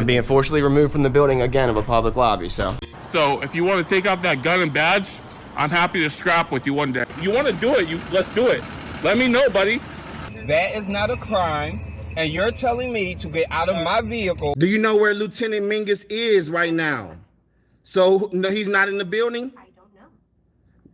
I'm being forcibly removed from the building again of a public lobby, so. So if you want to take off that gun and badge, I'm happy to scrap with you one day. You want to do it, let's do it. Let me know, buddy. That is not a crime, and you're telling me to get out of my vehicle. Do you know where Lieutenant Mingus is right now? So no, he's not in the building? I don't know.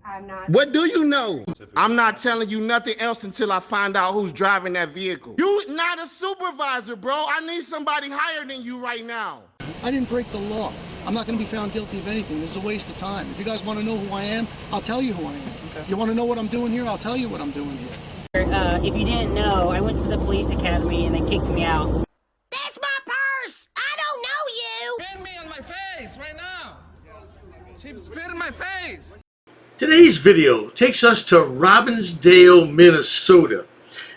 I'm not. What do you know? I'm not telling you nothing else until I find out who's driving that vehicle. You not a supervisor, bro. I need somebody higher than you right now. I didn't break the law. I'm not going to be found guilty of anything. This is a waste of time. If you guys want to know who I am, I'll tell you who I am. Okay. You want to know what I'm doing here? I'll tell you what I'm doing here. If you didn't know, I went to the police academy and they kicked me out. That's my purse! I don't know you! Spit me on my face right now! She spit in my face! Today's video takes us to Robbinsdale, Minnesota.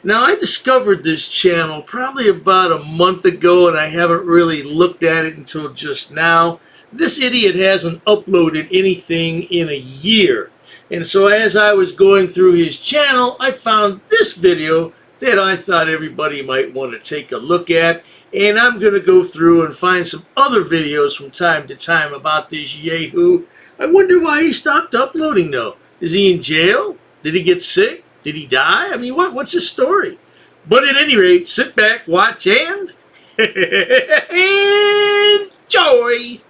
Now, I discovered this channel probably about a month ago, and I haven't really looked at it until just now. This idiot hasn't uploaded anything in a year. And so as I was going through his channel, I found this video that I thought everybody might want to take a look at. And I'm going to go through and find some other videos from time to time about this yahoo. I wonder why he stopped uploading, though. Is he in jail? Did he get sick? Did he die? I mean, what's his story? But at any rate, sit back, watch, and enjoy!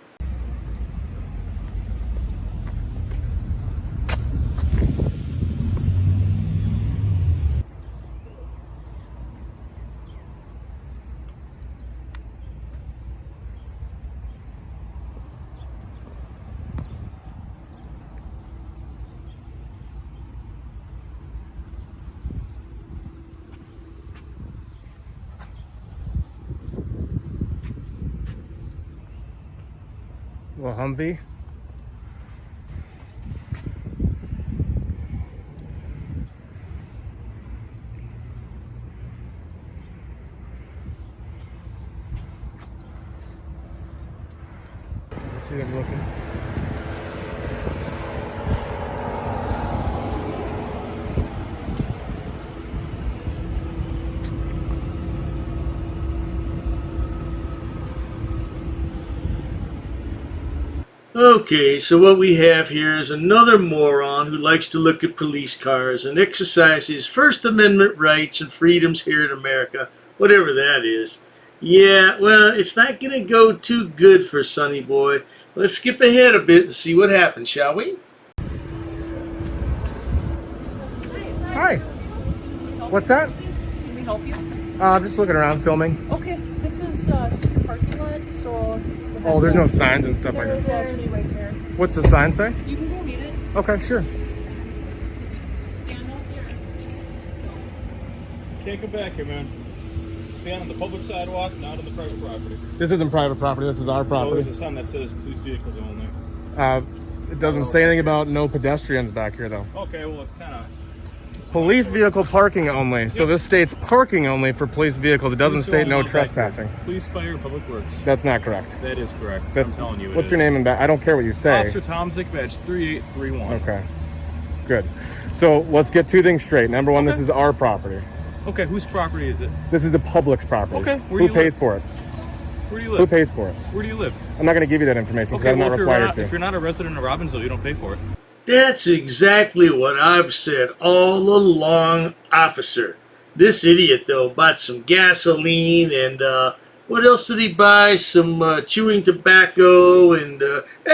Little Humvee. Let's see them looking. Okay, so what we have here is another moron who likes to look at police cars and exercise his First Amendment rights and freedoms here in America, whatever that is. Yeah, well, it's not going to go too good for Sonny Boy. Let's skip ahead a bit and see what happens, shall we? Hi. What's that? Can we help you? Just looking around, filming. Okay, this is secret parking lot, so... Oh, there's no signs and stuff like It's that. actually right there. What's the sign say? You can go read it. Okay, sure. Stand out there. Can't come back here, man. Stand on the public sidewalk, not on the private property. This isn't private property, this is our Oh, property. there's a sign that says police vehicles only. It doesn't say anything about no pedestrians back here, though. Okay, well, it's kind of... Police vehicle parking only. So this states parking only for police vehicles. It doesn't state no trespassing. Police, fire, and public works. That's not correct. That is correct. That's, I'm telling you it what's is. your name and I don't care what you say. Officer Tom Zick, badge 3831. Okay. Good. So let's get two things straight. Number one, this is our property. Okay, whose property is it? This is the public's property. Okay, where do Who you pays live? for it? Where do you live? Who pays for it? Where do you live? I'm not going to give you that information because Okay, I'm well, not required to. if you're not a resident of Robbinsdale, you don't pay for it. That's exactly what I've said all along, officer. This idiot, though, bought some gasoline and, what else did he buy? Some chewing tobacco and,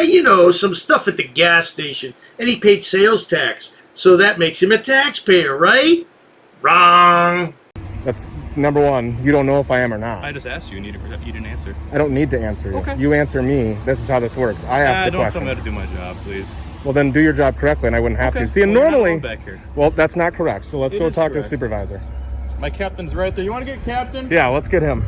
you know, some stuff at the gas station. And he paid sales tax. So that makes him a taxpayer, right? Wrong. That's number one. You don't know if I am or not. I just asked you, and you didn't answer. I don't need to answer you. Okay. You answer me. This is how this works. I ask the don't questions. tell me how to do my job, please. Well, then do your job correctly, and I wouldn't have Okay. to. See, and Well, you're not normally, alone back here. well, that's not correct. So let's It go is talk to the correct. supervisor. My captain's right there. You want to get captain? Yeah, let's get him.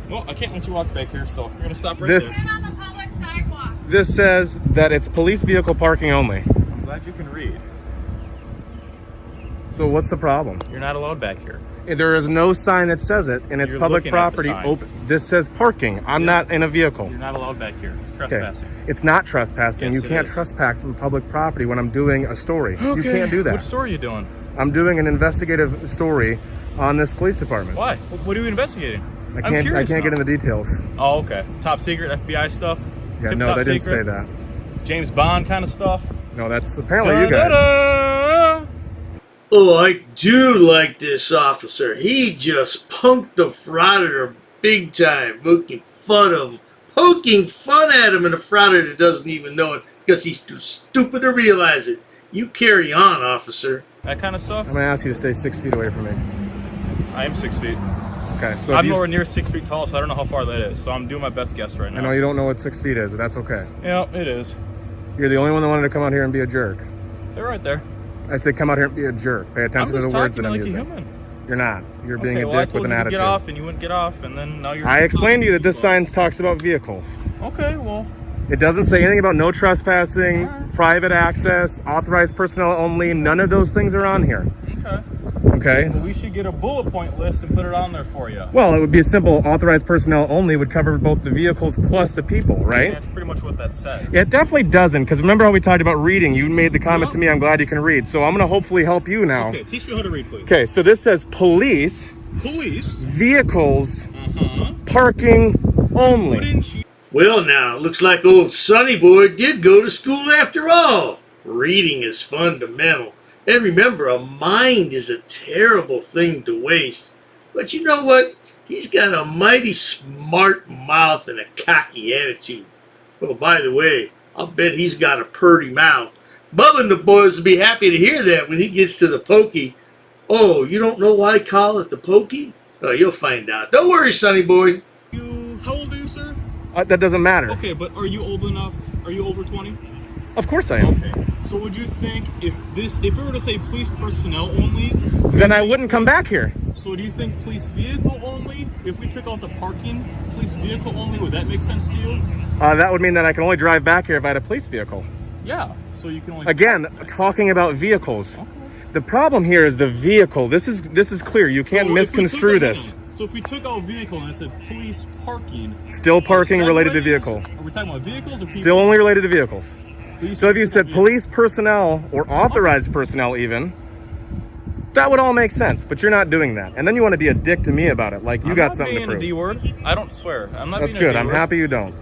Well, I can't let you walk back here, so we're gonna stop right This- there. On the public sidewalk. This says that it's police vehicle parking only. I'm glad you can read. So what's the problem? You're not allowed back here. There is no sign that says it, and it's You're public looking at the property. sign. This says parking. I'm not in a vehicle. You're not allowed back here. It's Okay. trespassing. It's not trespassing. Yes, You it can't is. trespass from public property when I'm doing a story. You Okay. can't do that. What story are you doing? I'm doing an investigative story on this police department. Why? What are you investigating? I can't get in the details. Oh, okay. Top secret FBI stuff? Yeah, Tip no, top they didn't secret? say that. James Bond kind of stuff? No, that's apparently you guys. Da-da-da! Oh, I do like this officer. He just punked the Frauditor big time, poking fun of him. Poking fun at him, and the Frauditor doesn't even know it because he's too stupid to realize it. You carry on, officer. That kind of stuff? I'm going to ask you to stay 6 feet away from me. I am 6 feet. Okay, so I'm nowhere near 6 feet tall, so I don't know how far that is. So I'm doing my best guess right now. I know you don't know what 6 feet is, but that's okay. Yeah, it is. You're the only one that wanted to come out here and be a jerk. They're right there. I'd say come out here and be a jerk. Pay attention to the words that I'm like using. A human. You're not. You're being Okay, a well, dick with an I told you attitude. to get off, and you wouldn't get off, and then now you're... I explained to you that this sign talks about vehicles. Okay, well... It doesn't say anything about no trespassing, private access, authorized personnel only. None of those things are on here. Okay. Okay? So we should get a bullet point list and put it on there for you. Well, it would be a simple authorized personnel only would cover both the vehicles plus the people, right? That's pretty much what that says. It definitely doesn't, because remember how we talked about reading? You made the comment to me, I'm glad you can read. So I'm going to hopefully help you now. Okay, teach me how to read, please. Okay, so this says police, vehicles, parking only. Wouldn't you... Well, now, looks like old Sonny Boy did go to school after all. Reading is fundamental. And remember, a mind is a terrible thing to waste. But you know what? He's got a mighty smart mouth and a cocky attitude. Oh, by the way, I'll bet he's got a purty mouth. Bubba and the boys will be happy to hear that when he gets to the pokey. Oh, you don't know why I call it the pokey? Oh, you'll find out. Don't worry, Sonny Boy. How old are you, sir? That doesn't matter. Okay, but are you old enough? Are you over 20? Of course I am. Okay. So would you think if it were to say police personnel only, then I wouldn't come back here. So do you think police vehicle only? If we took out the parking, police vehicle only, would that make sense to you? That would mean that I can only drive back here if I had a police vehicle. Yeah. So you can only... Again, talking about vehicles. Okay. The problem here is the vehicle. This is clear. You can't misconstrue this. So if we took out vehicle and I said police parking... Still parking related to vehicle. Are we talking about vehicles or people? Still only related to vehicles. So if you said vehicles. police personnel or authorized personnel even, that would all make sense, but you're not doing that. And then you want to be a dick to me about it, like you got something to prove. I'm not being a D-word. I don't swear. I'm not That's being a good. I'm D-word. happy you don't.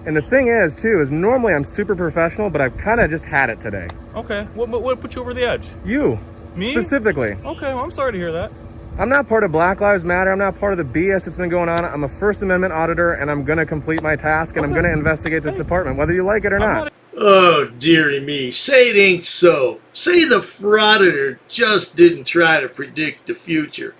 And the thing is, too, is normally I'm super professional, but I've kind of just had it today. Okay. What put you over the edge? You. Me? Specifically. Okay, well, I'm sorry to hear that. I'm not part of Black Lives Matter. I'm not part of the BS that's been going on. I'm a First Amendment auditor, and I'm going to complete my task, and I'm going to investigate this department, whether you like it or not. Oh, dearie me. Say it ain't so. Say the Frauditor just didn't try to predict the future.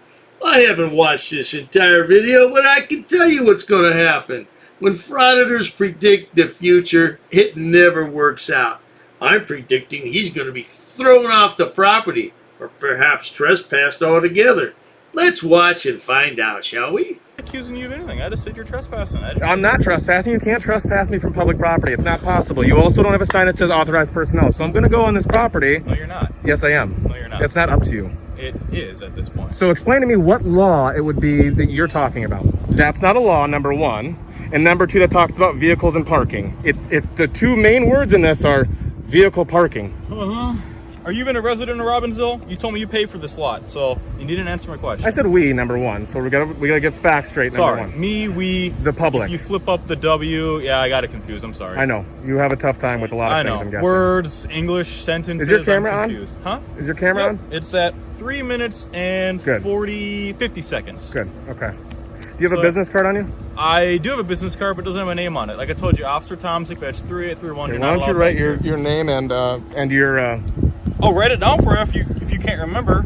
I haven't watched this entire video, but I can tell you what's going to happen. When frauditors predict the future, it never works out. I'm predicting he's going to be thrown off the property, or perhaps trespassed altogether. Let's watch and find out, shall we? I'm not accusing you of anything. I just said you're trespassing. I'm not trespassing. You can't trespass me from public property. It's not possible. You also don't have a sign that says authorized personnel. So I'm going to go on this property. No, you're not. Yes, I am. No, you're not. It's not up to you. It is at this point. So explain to me what law it would be that you're talking about. That's not a law, number one. And number two, that talks about vehicles and parking. The two main words in this are vehicle parking. Uh-huh. Are you even a resident of Robbinsville? You told me you paid for this lot, so you didn't answer my question. I said we, number one. So we gotta get facts straight, number one. Me, we, the public. If you flip up the W, yeah, I got it confused. I'm sorry. I know. You have a tough time with a lot of things, I'm guessing. Words, English, sentences. Is your camera on? Huh? Is your camera on? It's at 3 minutes and 50 seconds. Good, okay. Do you have a business card on you? I do have a business card, but it doesn't have my name on it. Like I told you, Officer Tomzik, badge 3831. Okay, why don't you write your name and your... I'll write it down for you if you can't remember.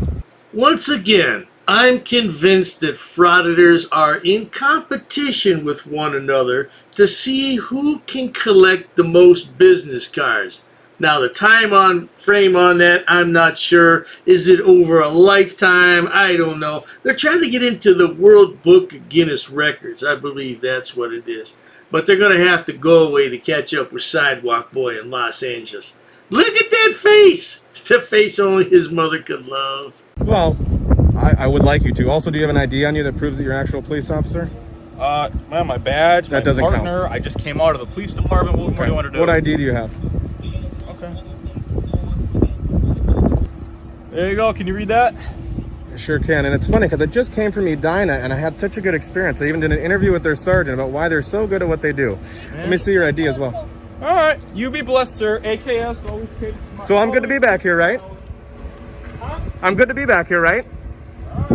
Once again, I'm convinced that frauditors are in competition with one another to see who can collect the most business cards. Now, the time frame on that, I'm not sure. Is it over a lifetime? I don't know. They're trying to get into the World Book of Guinness Records. I believe that's what it is. But they're going to have to go away to catch up with Sidewalk Boy in Los Angeles. Look at that face! It's the face only his mother could love. Well, I would like you to. Also, do you have an ID on you that proves that you're an actual police officer? Well, my badge, that my doesn't partner. Count. I just came out of the police department. What do you want to do? What ID do you have? Okay. There you go. Can you read that? Sure can. And it's funny because it just came from Edina and I had such a good experience. I even did an interview with their sergeant about why they're so good at what they do. Let me see your ID as well. All right, you be blessed, sir. AKS always takes. So I'm good to be back here, right? I'm good to be back here, right? All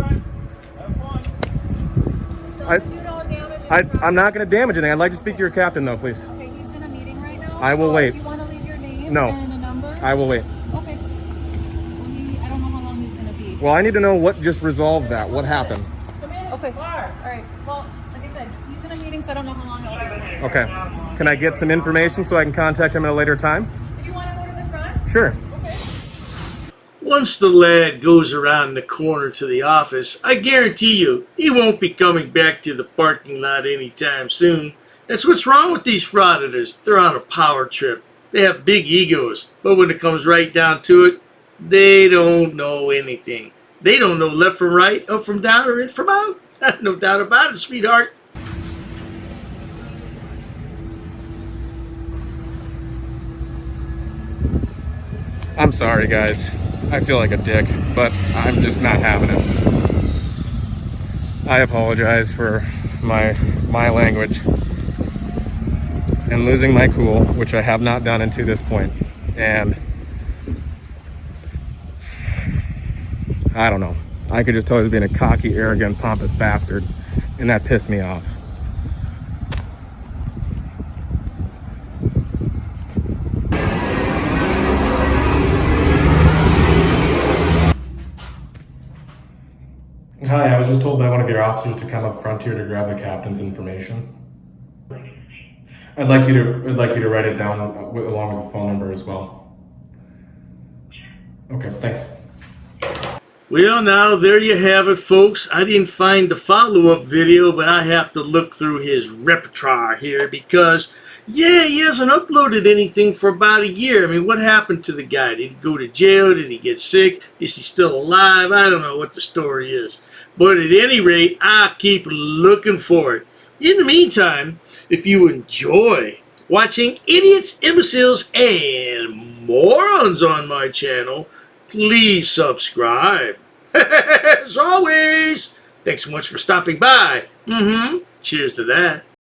right, have fun. I'm not going to damage anything. I'd like to speak to your captain, though, please. Okay, he's in a meeting right now. I will so wait. If you want to leave your name No. and a number. I will wait. Okay. I don't know how long he's gonna be. Well, I need to know what just resolved that. What happened? Okay. All right. Well, like I said, he's in a meeting, so I don't know how long it'll be. Okay. Can I get some information so I can contact him at a later time? If you want to go to the front. Sure. Once the lad goes around the corner to the office, I guarantee you he won't be coming back to the parking lot anytime soon. That's what's wrong with these frauditors. They're on a power trip. They have big egos, but when it comes right down to it, they don't know anything. They don't know left from right, up from down, or in from out. No doubt about it, sweetheart. I'm sorry, guys. I feel like a dick, but I'm just not having it. I apologize for my language and losing my cool, which I have not done until this point. And I don't know. I could just tell he was being a cocky, arrogant, pompous bastard, and that pissed me off. Hi, I was just told by one of your officers to come up front here to grab the captain's information. I'd like you to write it down along with the phone number as well. Okay, thanks. Well, now, there you have it, folks. I didn't find the follow-up video, but I have to look through his repertoire here because, yeah, he hasn't uploaded anything for about a year. I mean, what happened to the guy? Did he go to jail? Did he get sick? Is he still alive? I don't know what the story is. But at any rate, I keep looking for it. In the meantime, if you enjoy watching idiots, imbeciles, and morons on my channel, please subscribe. As always, thanks so much for stopping by. Cheers to that.